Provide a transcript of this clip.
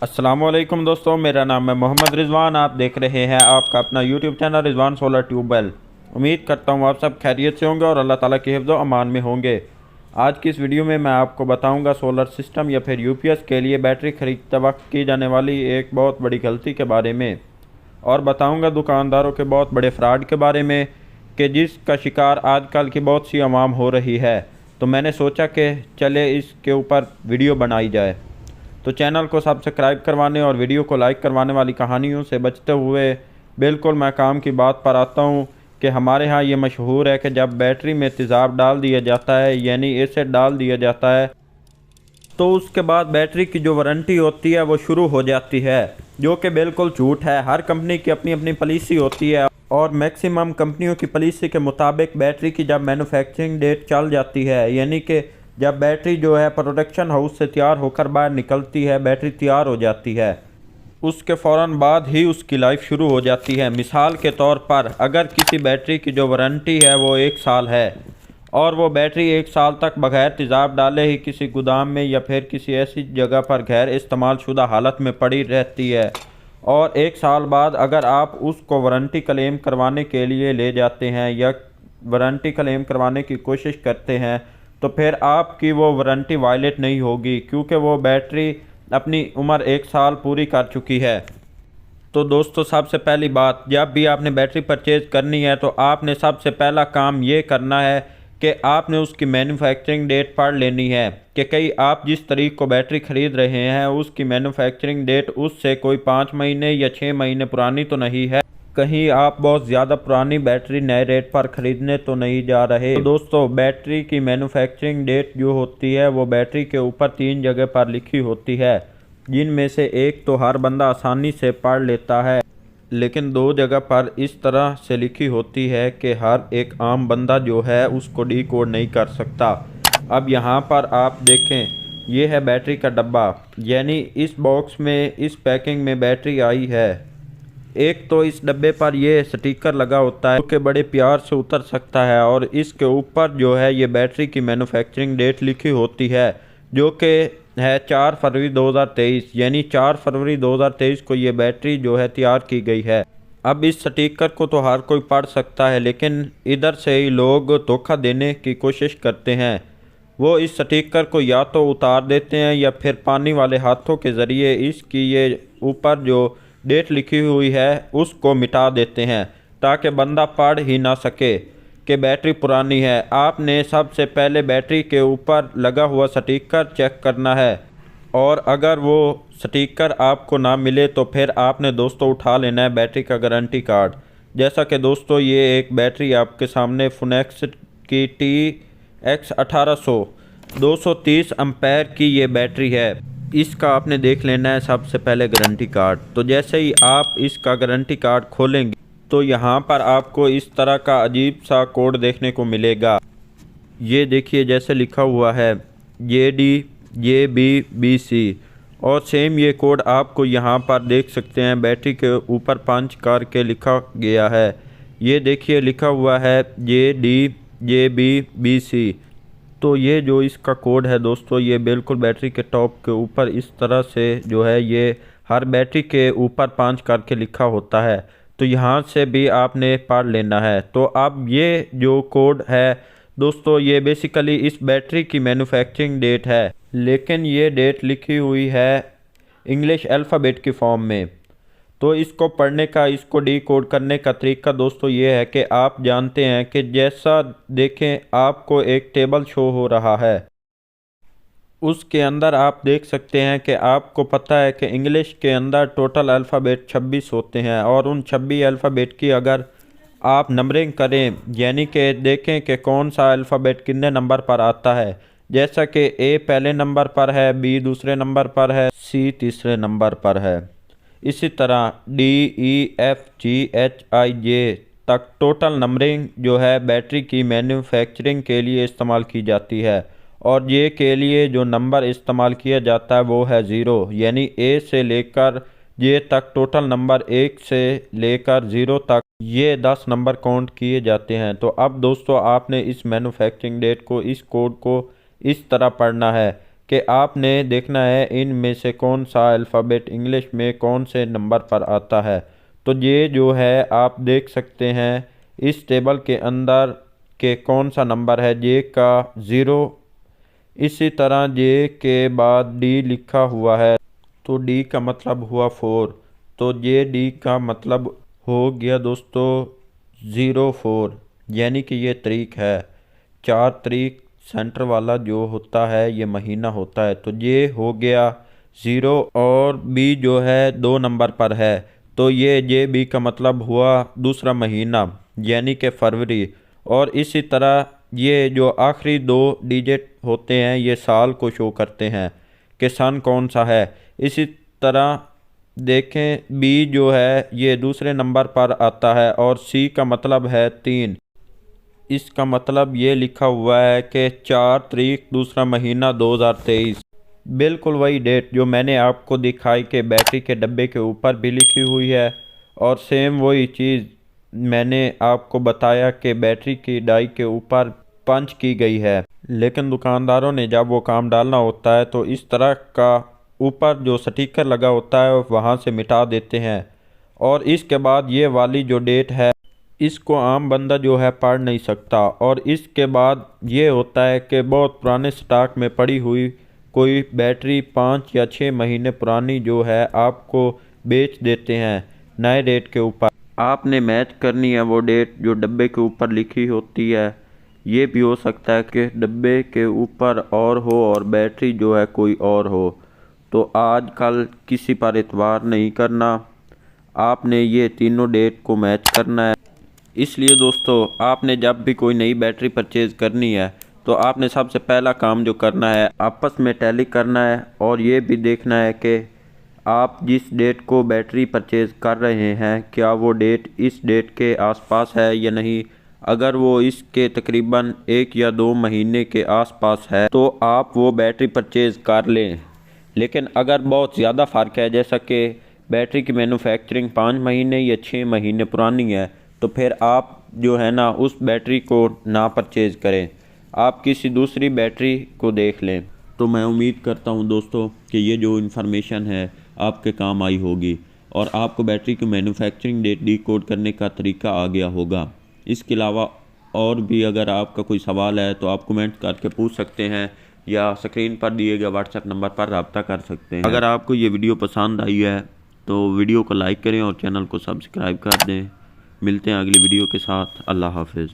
अस्सलामुअलैकुम दोस्तों, मेरा नाम है मोहम्मद रिजवान। आप देख रहे हैं आपका अपना YouTube channel Rizwan solar tubewell. उम्मीद करता हूँ आप सब खैरियत से होंगे और अल्लाह ताला की हिफ्ज़ व अमान में होंगे। आज की इस वीडियो में मैं आपको बताऊंगा सोलर सिस्टम या फिर यूपीएस के लिए बैटरी खरीदते वक्त की जाने वाली एक बहुत बड़ी गलती के बारे में, और बताऊंगा दुकानदारों के बहुत बड़े फ्रॉड के बारे में कि जिसका शिकार आजकल की बहुत सी आवाम हो रही है। तो मैंने सोचा कि चले इसके ऊपर वीडियो बनाई जाए। तो चैनल को सब्सक्राइब करवाने और वीडियो को लाइक करवाने वाली कहानियों से बचते हुए बिल्कुल मैं काम की बात पर आता हूँ कि हमारे यहाँ ये मशहूर है कि जब बैटरी में तेज़ाब डाल दिया जाता है यानी एसिड डाल दिया जाता है तो उसके बाद बैटरी की जो वारंटी होती है वो शुरू हो जाती है, जो कि बिल्कुल झूठ है। हर कंपनी की अपनी अपनी पॉलिसी होती है और मैक्सिमम कंपनियों की पॉलिसी के मुताबिक बैटरी की जब मैन्युफैक्चरिंग डेट चल जाती है यानी कि जब बैटरी जो है प्रोडक्शन हाउस से तैयार होकर बाहर निकलती है, बैटरी तैयार हो जाती है, उसके फ़ौरन बाद ही उसकी लाइफ शुरू हो जाती है। मिसाल के तौर पर अगर किसी बैटरी की जो वारंटी है वो 1 साल है और वो बैटरी 1 साल तक बगैर तेज़ाब डाले ही किसी गोदाम में या फिर किसी ऐसी जगह पर गैर इस्तेमाल शुदा हालत में पड़ी रहती है, और 1 साल बाद अगर आप उसको वारंटी क्लेम करवाने के लिए ले जाते हैं या वारंटी क्लेम करवाने की कोशिश करते हैं तो फिर आपकी वो वारंटी वायलेट नहीं होगी, क्योंकि वो बैटरी अपनी उम्र 1 साल पूरी कर चुकी है। तो दोस्तों, सबसे पहली बात, जब भी आपने बैटरी परचेज़ करनी है तो आपने सबसे पहला काम ये करना है कि आपने उसकी मैन्युफैक्चरिंग डेट पढ़ लेनी है कि कहीं आप जिस तारीख को बैटरी ख़रीद रहे हैं उसकी मैन्युफैक्चरिंग डेट उससे कोई 5 महीने या 6 महीने पुरानी तो नहीं है, कहीं आप बहुत ज़्यादा पुरानी बैटरी नए रेट पर ख़रीदने तो नहीं जा रहे। तो दोस्तों, बैटरी की मैन्युफैक्चरिंग डेट जो होती है वो बैटरी के ऊपर 3 जगह पर लिखी होती है, जिनमें से एक तो हर बंदा आसानी से पढ़ लेता है, लेकिन 2 जगह पर इस तरह से लिखी होती है कि हर एक आम बंदा जो है उसको डिकोड नहीं कर सकता। अब यहाँ पर आप देखें, ये है बैटरी का डब्बा, यानी इस बॉक्स में इस पैकिंग में बैटरी आई है। एक तो इस डब्बे पर ये स्टिकर लगा होता है जो कि बड़े प्यार से उतर सकता है, और इसके ऊपर जो है ये बैटरी की मैन्युफैक्चरिंग डेट लिखी होती है जो कि है 4 फरवरी 2023, यानी 4 फरवरी 2023 को ये बैटरी जो है तैयार की गई है। अब इस स्टिकर को तो हर कोई पढ़ सकता है, लेकिन इधर से ही लोग धोखा देने की कोशिश करते हैं। वो इस स्टिकर को या तो उतार देते हैं या फिर पानी वाले हाथों के ज़रिए इसकी ये ऊपर जो डेट लिखी हुई है उसको मिटा देते हैं ताकि बंदा पढ़ ही ना सके कि बैटरी पुरानी है। आपने सबसे पहले बैटरी के ऊपर लगा हुआ स्टिकर चेक करना है, और अगर वो स्टिकर आपको ना मिले तो फिर आपने दोस्तों उठा लेना है बैटरी का गारंटी कार्ड। जैसा कि दोस्तों ये एक बैटरी आपके सामने फुनेक्स की TX1800 230 एम्पेयर की ये बैटरी है। इसका आपने देख लेना है सबसे पहले गारंटी कार्ड। तो जैसे ही आप इसका गारंटी कार्ड खोलेंगे तो यहाँ पर आपको इस तरह का अजीब सा कोड देखने को मिलेगा। ये देखिए, जैसे लिखा हुआ है JDJBBC, और सेम ये कोड आपको यहाँ पर देख सकते हैं बैटरी के ऊपर पंच करके लिखा गया है। ये देखिए लिखा हुआ है JDJBBC। तो ये जो इसका कोड है दोस्तों, ये बिल्कुल बैटरी के टॉप के ऊपर इस तरह से जो है ये हर बैटरी के ऊपर 5 करके लिखा होता है। तो यहाँ से भी आपने पढ़ लेना है। तो अब ये जो कोड है दोस्तों, ये बेसिकली इस बैटरी की मैन्युफैक्चरिंग डेट है, लेकिन ये डेट लिखी हुई है इंग्लिश अल्फ़ाबेट की फॉर्म में। तो इसको पढ़ने का, इसको डिकोड करने का तरीका दोस्तों ये है कि आप जानते हैं कि जैसा देखें आपको एक टेबल शो हो रहा है, उसके अंदर आप देख सकते हैं कि आपको पता है कि इंग्लिश के अंदर टोटल अल्फ़ाबेट 26 होते हैं, और उन 26 अल्फ़ाबेट की अगर आप नंबरिंग करें यानी कि देखें कि कौन सा अल्फ़ाबेट कितने नंबर पर आता है, जैसा कि A पहले नंबर पर है, B दूसरे नंबर पर है, C तीसरे नंबर पर है, इसी तरह DEFGHIJ तक टोटल नंबरिंग जो है बैटरी की मैन्युफैक्चरिंग के लिए इस्तेमाल की जाती है। और जे के लिए जो नंबर इस्तेमाल किया जाता है वो है 0, यानी A से लेकर J तक टोटल नंबर 1 से लेकर 0 तक ये 10 नंबर काउंट किए जाते हैं। तो अब दोस्तों आपने इस मैन्युफैक्चरिंग डेट को, इस कोड को इस तरह पढ़ना है कि आपने देखना है इनमें से कौन सा अल्फ़ाबेट इंग्लिश में कौन से नंबर पर आता है। तो ये जो है आप देख सकते हैं इस टेबल के अंदर के कौन सा नंबर है। जे का 0, इसी तरह जे के बाद डी लिखा हुआ है तो डी का मतलब हुआ 4। तो ये डी का मतलब हो गया दोस्तों 04, यानी कि ये तारीख है। 4 तारीख सेंटर वाला जो होता है ये महीना होता है। तो ये हो गया 0 और बी जो है 2 नंबर पर है तो ये बी का मतलब हुआ दूसरा महीना यानी कि फरवरी। और इसी तरह ये जो आखिरी 2 डिजिट होते हैं ये साल को शो करते हैं कि सन कौन सा है। इसी तरह देखें बी जो है ये दूसरे नंबर पर आता है और सी का मतलब है 3। इसका मतलब ये लिखा हुआ है कि 4 तारीख दूसरा महीना 2023। बिल्कुल वही डेट जो मैंने आपको दिखाई कि बैटरी के डब्बे के ऊपर भी लिखी हुई है और सेम वही चीज़ मैंने आपको बताया कि बैटरी की डाई के ऊपर पंच की गई है। लेकिन दुकानदारों ने जब वो काम डालना होता है तो इस तरह का ऊपर जो स्टिकर लगा होता है वहाँ से मिटा देते हैं। और इसके बाद ये वाली जो डेट है इसको आम बंदा जो है पढ़ नहीं सकता। और इसके बाद ये होता है कि बहुत पुराने स्टॉक में पड़ी हुई कोई बैटरी 5 या 6 महीने पुरानी जो है आपको बेच देते हैं नए डेट के ऊपर। आपने मैच करनी है वो डेट जो डब्बे के ऊपर लिखी होती है। ये भी हो सकता है कि डब्बे के ऊपर और हो और बैटरी जो है कोई और हो। तो आजकल किसी पर एतबार नहीं करना, आपने ये तीनों डेट को मैच करना है। इसलिए दोस्तों आपने जब भी कोई नई बैटरी परचेज़ करनी है तो आपने सबसे पहला काम जो करना है आपस में टैली करना है और ये भी देखना है कि आप जिस डेट को बैटरी परचेज़ कर रहे हैं क्या वो डेट इस डेट के आसपास है या नहीं। अगर वो इसके तकरीबन 1 या 2 महीने के आसपास है तो आप वो बैटरी परचेज़ कर लें। लेकिन अगर बहुत ज़्यादा फ़र्क है जैसा कि बैटरी की मैन्युफैक्चरिंग 5 महीने या 6 महीने पुरानी है तो फिर आप जो है ना उस बैटरी को ना परचेज़ करें, आप किसी दूसरी बैटरी को देख लें। तो मैं उम्मीद करता हूं दोस्तों कि ये जो इन्फॉर्मेशन है आपके काम आई होगी और आपको बैटरी की मैन्युफैक्चरिंग डेट डिकोड करने का तरीका आ गया होगा। इसके अलावा और भी अगर आपका कोई सवाल है तो आप कमेंट करके पूछ सकते हैं या स्क्रीन पर दिए गए व्हाट्सएप नंबर पर रब्ता कर सकते हैं। अगर आपको ये वीडियो पसंद आई है तो वीडियो को लाइक करें और चैनल को सब्सक्राइब कर दें। मिलते हैं अगली वीडियो के साथ। अल्लाह हाफिज़।